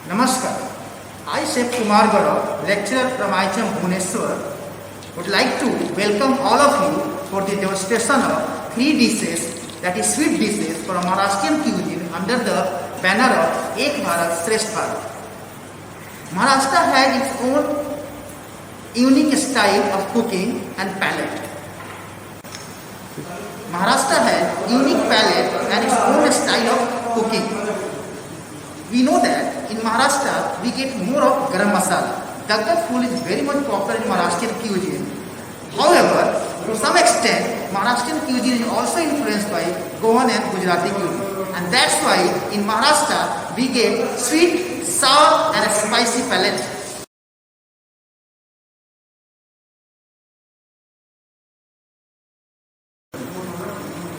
Namaskar. I, Chef Kumar Gaurav, lecturer from IHM Bhubaneswar, would like to welcome all of you for the demonstration of three dishes, that is sweet dishes from Maharashtrian cuisine under the banner of Ek Bharat Shresth Bharat. Maharashtra has its own unique style of cooking and palate. Maharashtra has unique palate and its own style of cooking. We know that in Maharashtra we get more of garam masala. Dagda food is very much popular in Maharashtrian cuisine. However, to some extent, Maharashtrian cuisine is also influenced by Goan and Gujarati cuisine. And that's why in Maharashtra we get sweet, sour and a spicy palate.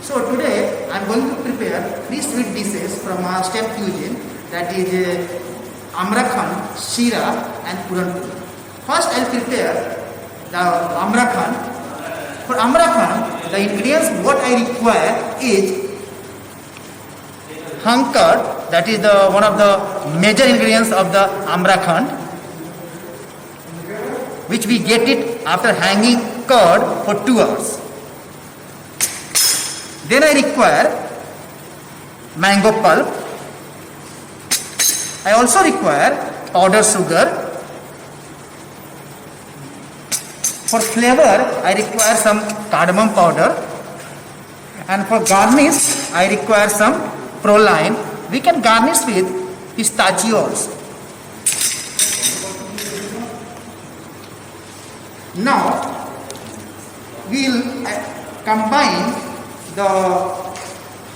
So today I am going to prepare three sweet dishes from Maharashtrian cuisine, that is Amrakhan, Shira and Puranpuri. First I will prepare the Amrakhan. For Amrakhan, the ingredients what I require is hung curd, that is one of the major ingredients of the Amrakhan, which we get it after hanging curd for 2 hours. Then I require mango pulp. I also require powdered sugar. For flavor, I require some cardamom powder. And for garnish, I require some proline. We can garnish with pistachio also. Now, we will combine the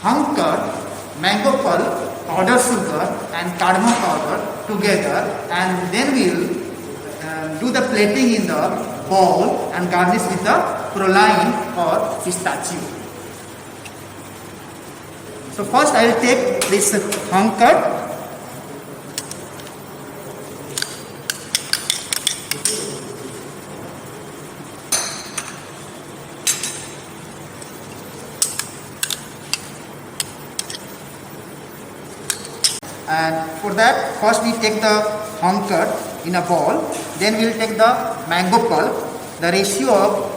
hung curd, mango pulp, powdered sugar and cardamom powder together, and then we will do the plating in the bowl and garnish with the proline or pistachio. So first I will take this hung curd. And for that, first we take the hung curd in a bowl, then we will take the mango pulp. The ratio of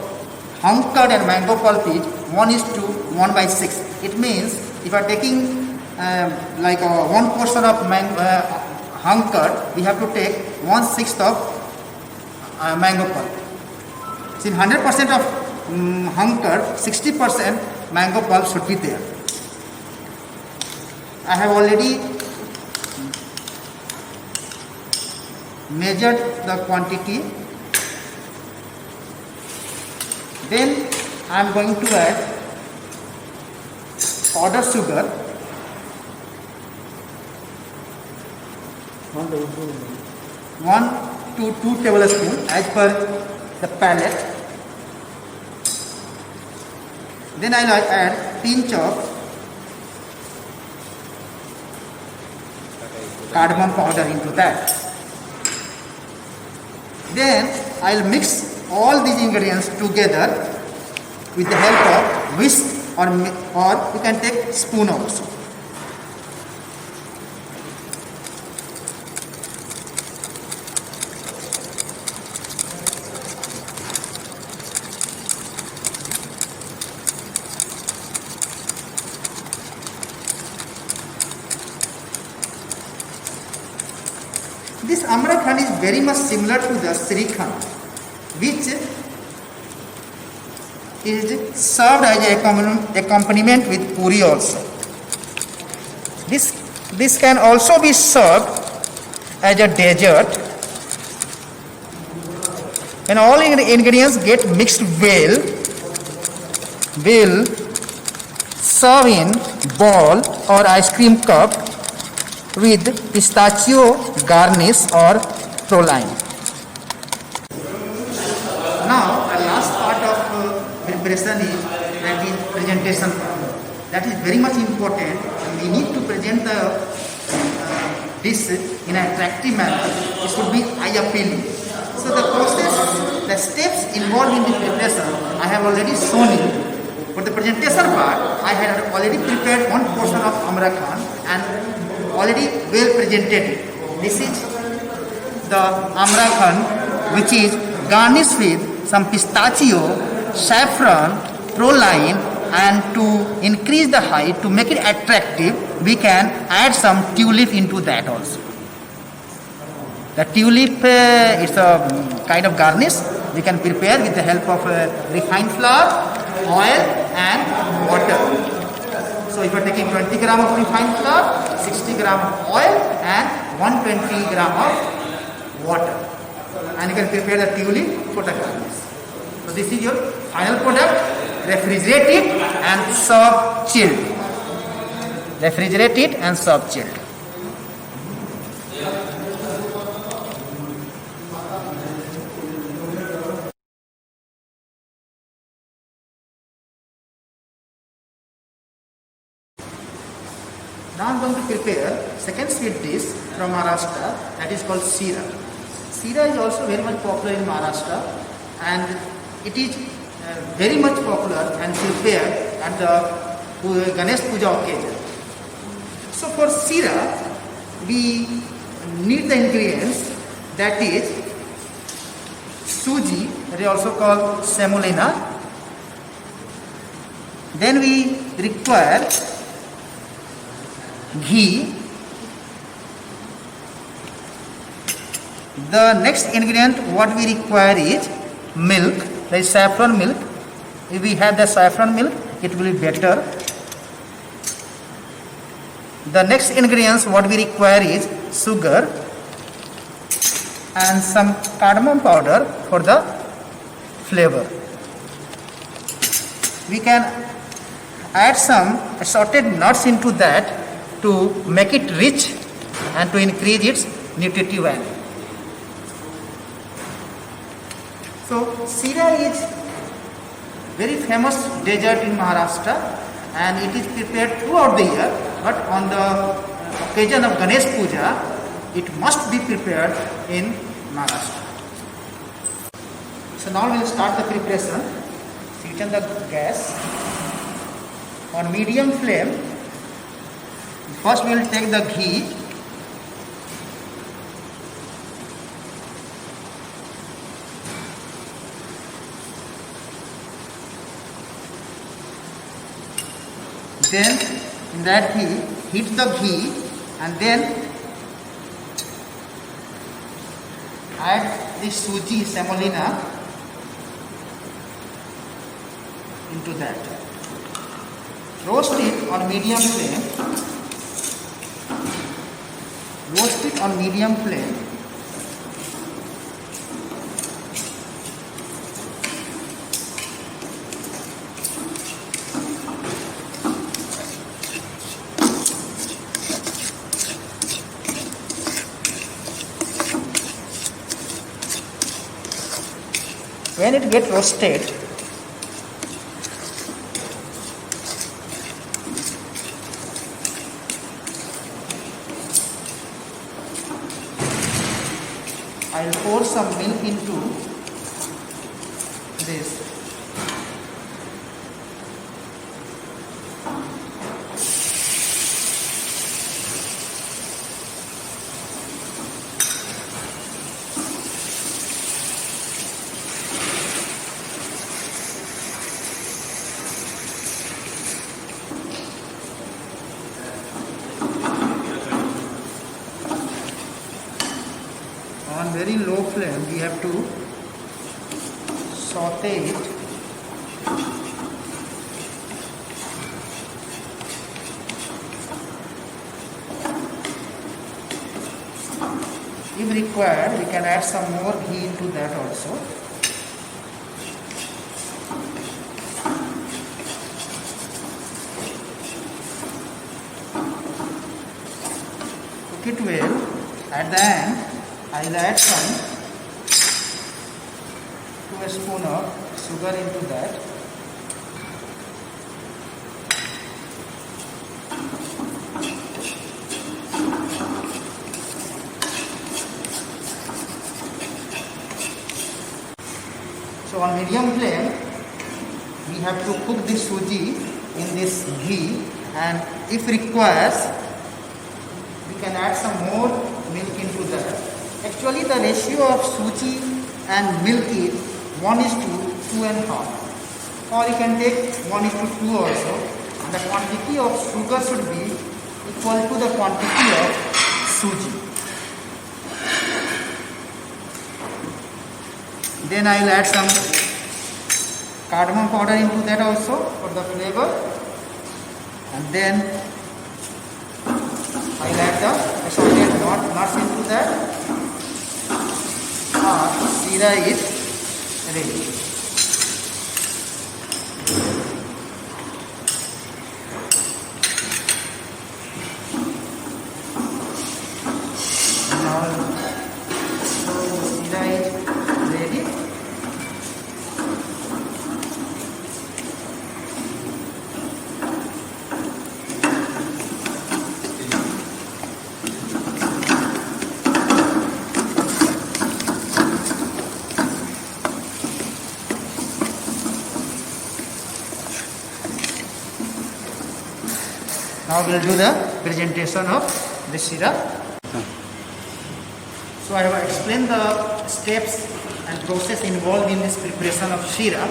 hung curd and mango pulp is 1:1/6. It means if you are taking like one portion of hung curd, we have to take 1/6 of mango pulp. So in 100% of hung curd, 60% mango pulp should be there. I have already measured the quantity. Then I am going to add powdered sugar, 1 to 2 tablespoons as per the palate. Then I will add pinch of cardamom powder into that. Then I will mix all these ingredients together with the help of whisk, or you can take spoon also. This Amrakhan is very much similar to the Srikhand, which is served as an accompaniment with puri also. This can also be served as a dessert, and all ingredients get mixed well. Will serve in bowl or ice cream cup with pistachio garnish or proline. Now the last part of preparation is presentation part. That is very much important. We need to present the dish in an attractive manner. It should be eye appealing. So the process, the steps involved in the preparation, I have already shown you. For the presentation part, I had already prepared one portion of Amrakhan and already well presented it. This is the amrakhand, which is garnished with some pistachio, saffron, proline, and to increase the height, to make it attractive, we can add some tulip into that also. The tulip is a kind of garnish we can prepare with the help of refined flour, oil and water. So if you are taking 20 gram of refined flour, 60 gram of oil and 120 gram of water, and you can prepare the tulip for the garnish. So this is your final product. Refrigerate it and serve chilled. Refrigerate it and serve chilled. Now I am going to prepare second sweet dish from Maharashtra, that is called Sira. Sira is also very much popular in Maharashtra, and it is very much popular and prepared at the Ganesh Puja occasion. So for Sira, we need the ingredients, that is suji, that is also called semolina. Then we require ghee. The next ingredient what we require is milk, that is saffron milk. If we have the saffron milk, it will be better. The next ingredients what we require is sugar and some cardamom powder for the flavor. We can add some assorted nuts into that to make it rich and to increase its nutritive value. So Sira is very famous dessert in Maharashtra, and it is prepared throughout the year, but on the occasion of Ganesh Puja, it must be prepared in Maharashtra. So now we will start the preparation. Switch on the gas on medium flame. First we will take the ghee. Then in that ghee, heat the ghee and then add the suji semolina into that. Roast it on medium flame. Roast it on medium flame. When it gets roasted, I will pour some milk into this. On very low flame, we have to saute it. If required, we can add some more ghee into that also. Cook it well. At the end, I will add some 2 spoons of sugar into that. So on medium flame, we have to cook this suji in this ghee, and if requires, we can add some more milk into that. Actually the ratio of suji and milk is 1:2.5, or you can take 1:2 also, and the quantity of sugar should be equal to the quantity of suji. Then I will add some cardamom powder into that also for the flavor, and then I will add the assorted nuts into that. Sira is ready. Now, sira is ready. Now we will do the presentation of the syrup. So I have explained the steps and process involved in this preparation of syrup.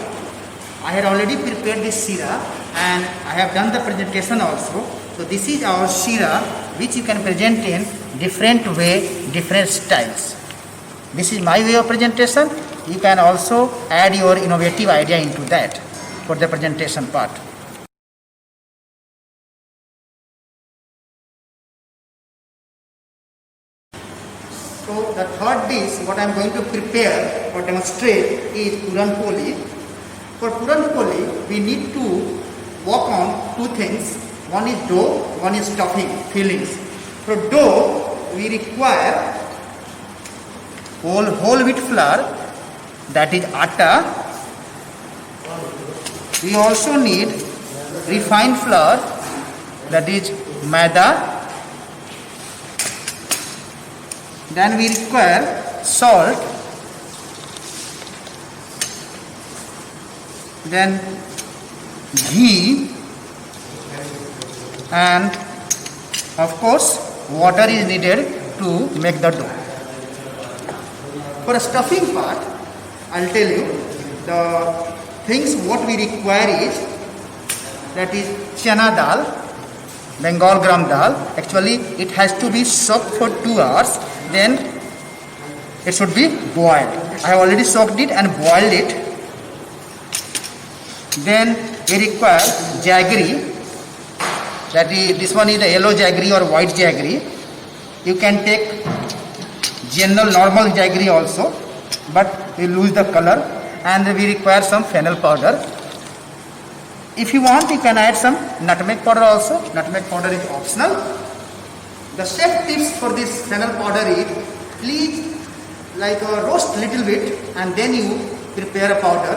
I had already prepared this syrup and I have done the presentation also. So this is our syrup which you can present in different way, different styles. This is my way of presentation. You can also add your innovative idea into that for the presentation part. So the third dish what I am going to prepare or demonstrate is Puran Poli. For Puran Poli we need to work on two things. One is dough, one is stuffing, fillings. For dough we require whole wheat flour, that is atta. We also need refined flour, that is maida. Then we require salt, then ghee, and of course water is needed to make the dough. For a stuffing part, I'll tell you the things what we require is, that is chana dal, Bengal gram dal. Actually it has to be soaked for 2 hours. Then it should be boiled. I have already soaked it and boiled it. Then we require jaggery. That is, this one is the yellow jaggery or white jaggery. You can take general normal jaggery also, but you lose the color. And we require some fennel powder. If you want, you can add some nutmeg powder also. Nutmeg powder is optional. The chef tips for this fennel powder is, please roast little bit and then you prepare a powder,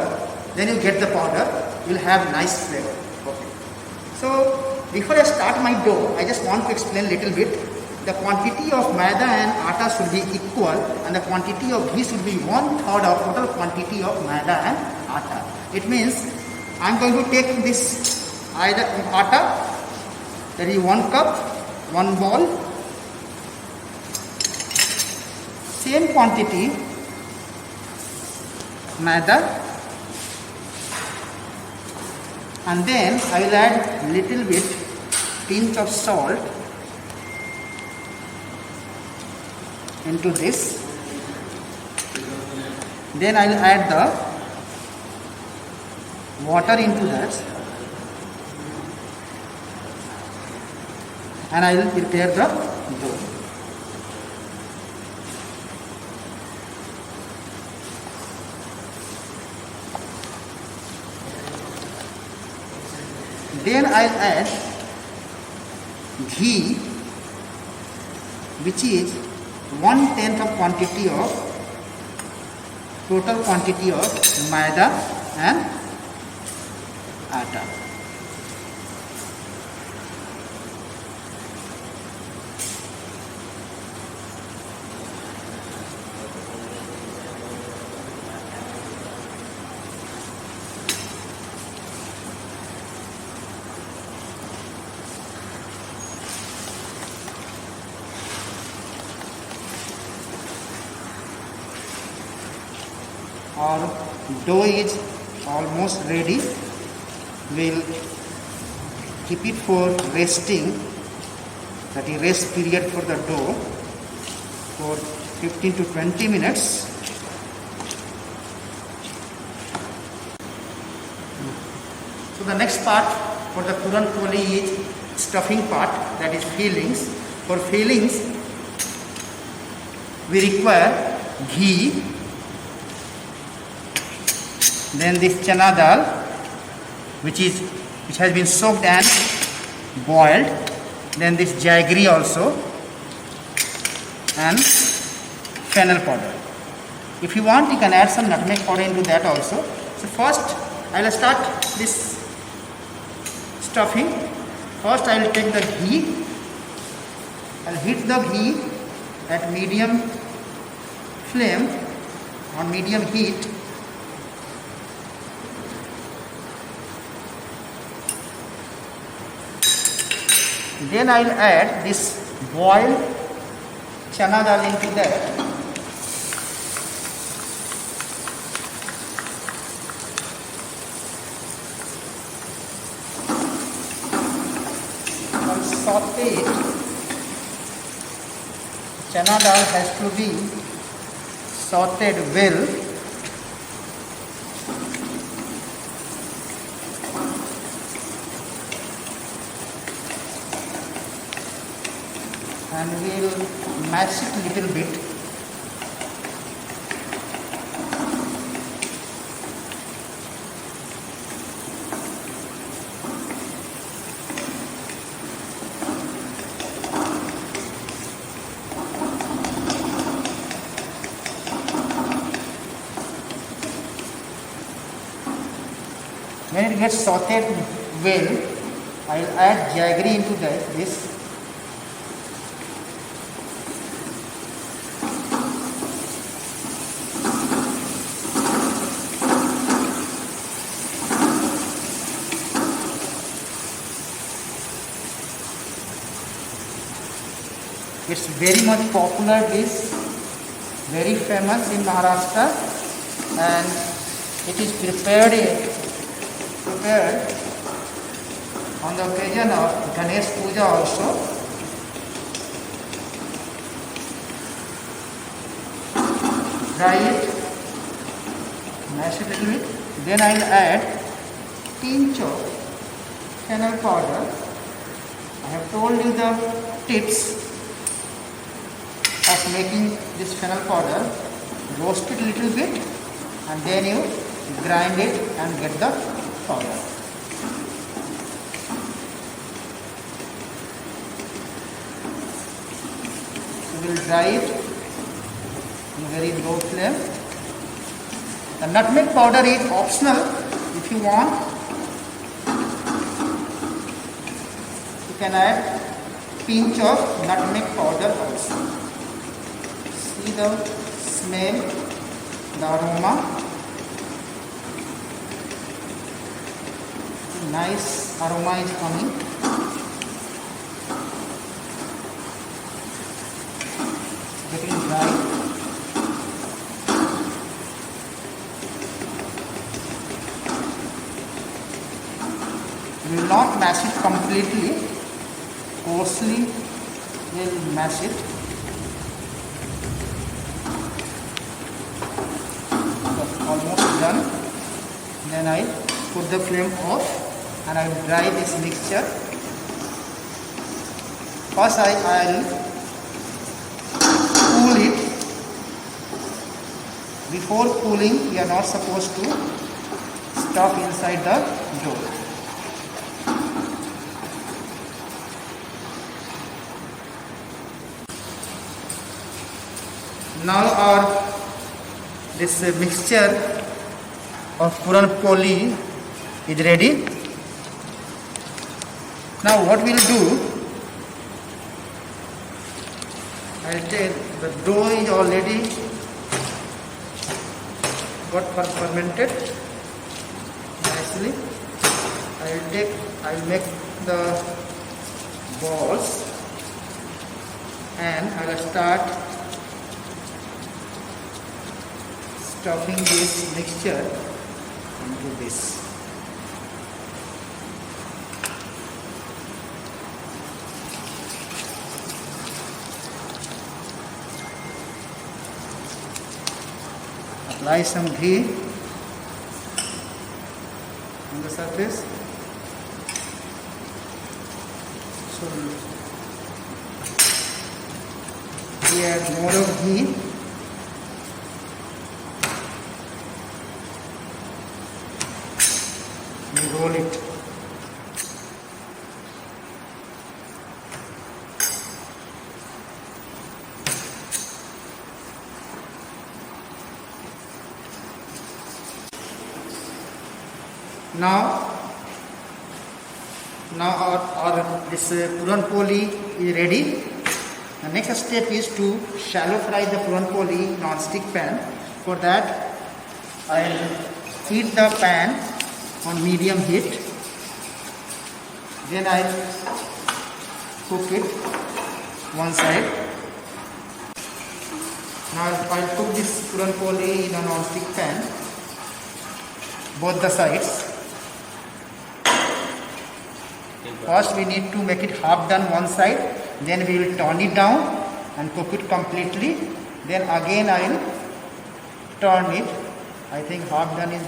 then you get the powder, you will have nice flavor. Okay. So before I start my dough, I just want to explain little bit. The quantity of maida and atta should be equal and the quantity of ghee should be 1/3 of total quantity of maida and atta. It means I am going to take this atta, that is 1 cup, 1 ball. Same quantity maida, and then I will add little bit pinch of salt into this. Then I will add the water into that, and I will prepare the dough. Then I will add ghee, which is 1/10 of quantity of total quantity of maida and atta. Our dough is almost ready. We'll keep it for resting, that is rest period for the dough for 15 to 20 minutes. So the next part for the Puran Poli is stuffing part, that is fillings. For fillings we require ghee, then this chana dal which has been soaked and boiled, then this jaggery also, and fennel powder. If you want, you can add some nutmeg powder into that also. So first I will start this stuffing. First I will take the ghee. I will heat the ghee at medium flame, on medium heat. Then I will add this boiled chana dal into that. I will saute it. Chana dal has to be sauteed well. And we will mash it a little bit. When it gets sauteed well, I will add jaggery into this. It's very much popular dish, very famous in Maharashtra, and it is prepared on the occasion of Ganesh Puja also. Dry it, mash it a little bit. Then I will add pinch of fennel powder. I have told you the tips of making this fennel powder. Roast it a little bit and then you grind it and get the powder. So we will dry it in very low flame. The nutmeg powder is optional. If you want, you can add pinch of nutmeg powder also. See the smell, the aroma. Nice aroma is coming. Getting dry. We will not mash it completely. Coarsely we will mash it. Almost done. Then I put the flame off and I will dry this mixture. First I will cool it. Before cooling, we are not supposed to stuff inside the dough. Now this mixture of Puran Poli is ready. Now what we will do, I will take the dough is already got fermented nicely. I will make the balls and I will start stuffing this mixture into this. Apply some ghee on the surface. So we add more of ghee. We roll it. Now our this puran poli is ready. The next step is to shallow fry the puran poli in non-stick pan. For that, I will heat the pan on medium heat. Then I cook it one side. Now I will cook this puran poli in a non-stick pan, both the sides. First we need to make it half done one side, then we will turn it down and cook it completely. Then again I will turn it. I think half done is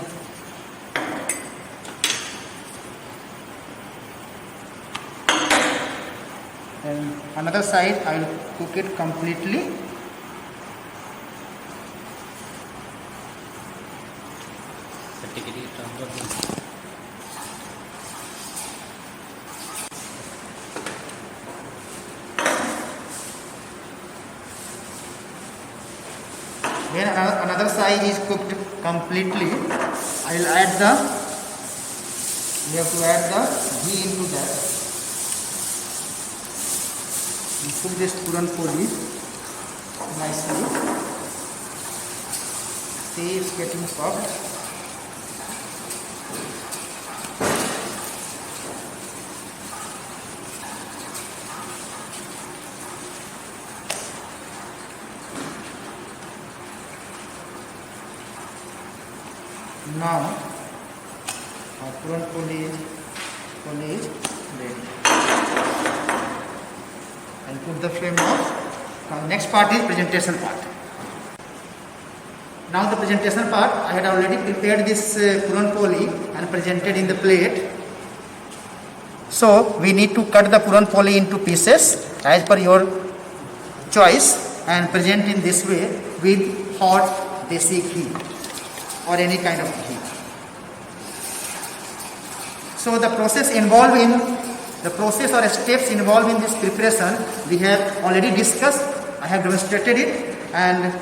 and another side I will cook it completely. Then another side is cooked completely. I will add we have to add the ghee into that. And cook this puran poli nicely. See, it's getting soft. Now our puran poli is ready. I'll put the flame off. Now next part is presentation part. Now the presentation part, I had already prepared this puran poli and presented in the plate. So we need to cut the puran poli into pieces as per your choice and present in this way with hot desi ghee or any kind of ghee. So the process or steps involved in this preparation we have already discussed. I have demonstrated it, and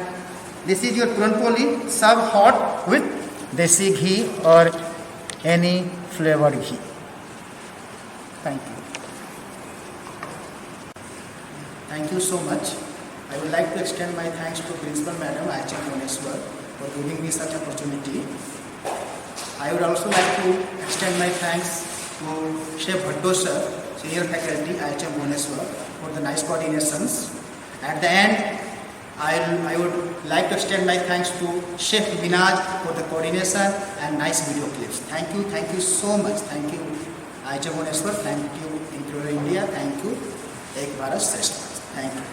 this is your puran poli served hot with desi ghee or any flavored ghee. Thank you. Thank you so much. I would like to extend my thanks to Principal Madam IHM Bhubaneswar for giving me such opportunity. I would also like to extend my thanks to Chef Bhatto sir, Senior Faculty IHM Bhubaneswar, for the nice coordinations. At the end, I would like to extend my thanks to Chef Vinaj for the coordination and nice video clips. Thank you so much. Thank you IHM Bhubaneswar, thank you Imperial India, thank you Ek Bharat Shresth Bharat. Thank you.